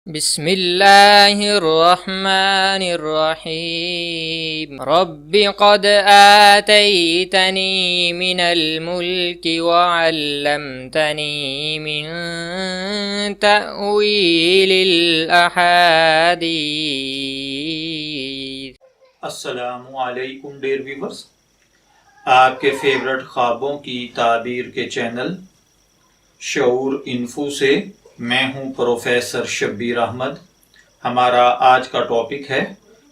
بسم اللہ الرحمن الرحیم رب قد آتیتنی من الملک وعلمتنی من تأویل الاحادیث۔ السلام علیکم ڈیئر ویورز، آپ کے فیورٹ خوابوں کی تعبیر کے چینل شعور انفو سے میں ہوں پروفیسر شبیر احمد۔ ہمارا آج کا ٹاپک ہے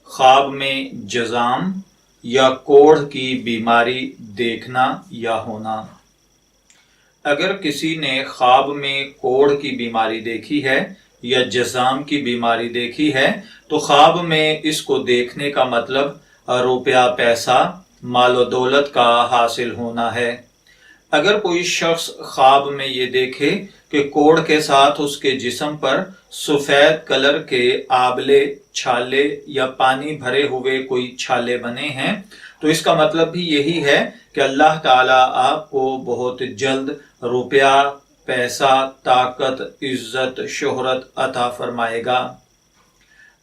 خواب میں جزام یا کوڑھ کی بیماری دیکھنا یا ہونا۔ اگر کسی نے خواب میں کوڑھ کی بیماری دیکھی ہے یا جزام کی بیماری دیکھی ہے تو خواب میں اس کو دیکھنے کا مطلب روپیہ پیسہ مال و دولت کا حاصل ہونا ہے۔ اگر کوئی شخص خواب میں یہ دیکھے کہ کوڑھ کے ساتھ اس کے جسم پر سفید کلر کے آبلے چھالے یا پانی بھرے ہوئے کوئی چھالے بنے ہیں تو اس کا مطلب بھی یہی ہے کہ اللہ تعالیٰ آپ کو بہت جلد روپیہ پیسہ طاقت عزت شہرت عطا فرمائے گا۔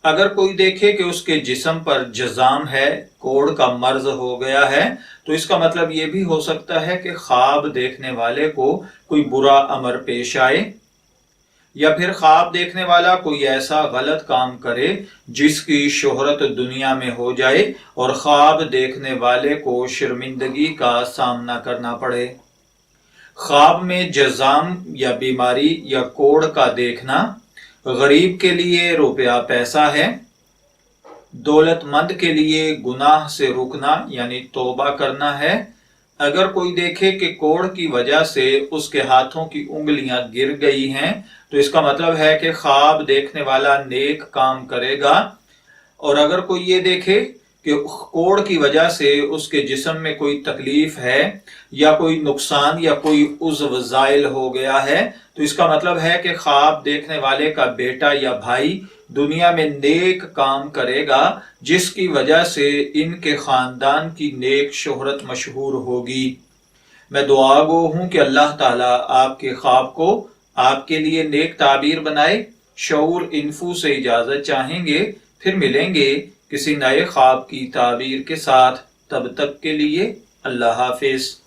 اگر کوئی دیکھے کہ اس کے جسم پر جزام ہے، کوڑھ کا مرض ہو گیا ہے تو اس کا مطلب یہ بھی ہو سکتا ہے کہ خواب دیکھنے والے کو کوئی برا امر پیش آئے، یا پھر خواب دیکھنے والا کوئی ایسا غلط کام کرے جس کی شہرت دنیا میں ہو جائے اور خواب دیکھنے والے کو شرمندگی کا سامنا کرنا پڑے۔ خواب میں جزام یا بیماری یا کوڑھ کا دیکھنا غریب کے لیے روپیہ پیسہ ہے، دولت مند کے لیے گناہ سے رکنا یعنی توبہ کرنا ہے۔ اگر کوئی دیکھے کہ کوڑھ کی وجہ سے اس کے ہاتھوں کی انگلیاں گر گئی ہیں تو اس کا مطلب ہے کہ خواب دیکھنے والا نیک کام کرے گا۔ اور اگر کوئی یہ دیکھے کہ کوڑھ کی وجہ سے اس کے جسم میں کوئی تکلیف ہے یا کوئی نقصان یا کوئی عضو زائل ہو گیا ہے تو اس کا مطلب ہے کہ خواب دیکھنے والے کا بیٹا یا بھائی دنیا میں نیک کام کرے گا جس کی وجہ سے ان کے خاندان کی نیک شہرت مشہور ہوگی۔ میں دعا گو ہوں کہ اللہ تعالیٰ آپ کے خواب کو آپ کے لیے نیک تعبیر بنائے۔ شعور انفو سے اجازت چاہیں گے، پھر ملیں گے کسی نئے خواب کی تعبیر کے ساتھ۔ تب تک کے لیے اللہ حافظ۔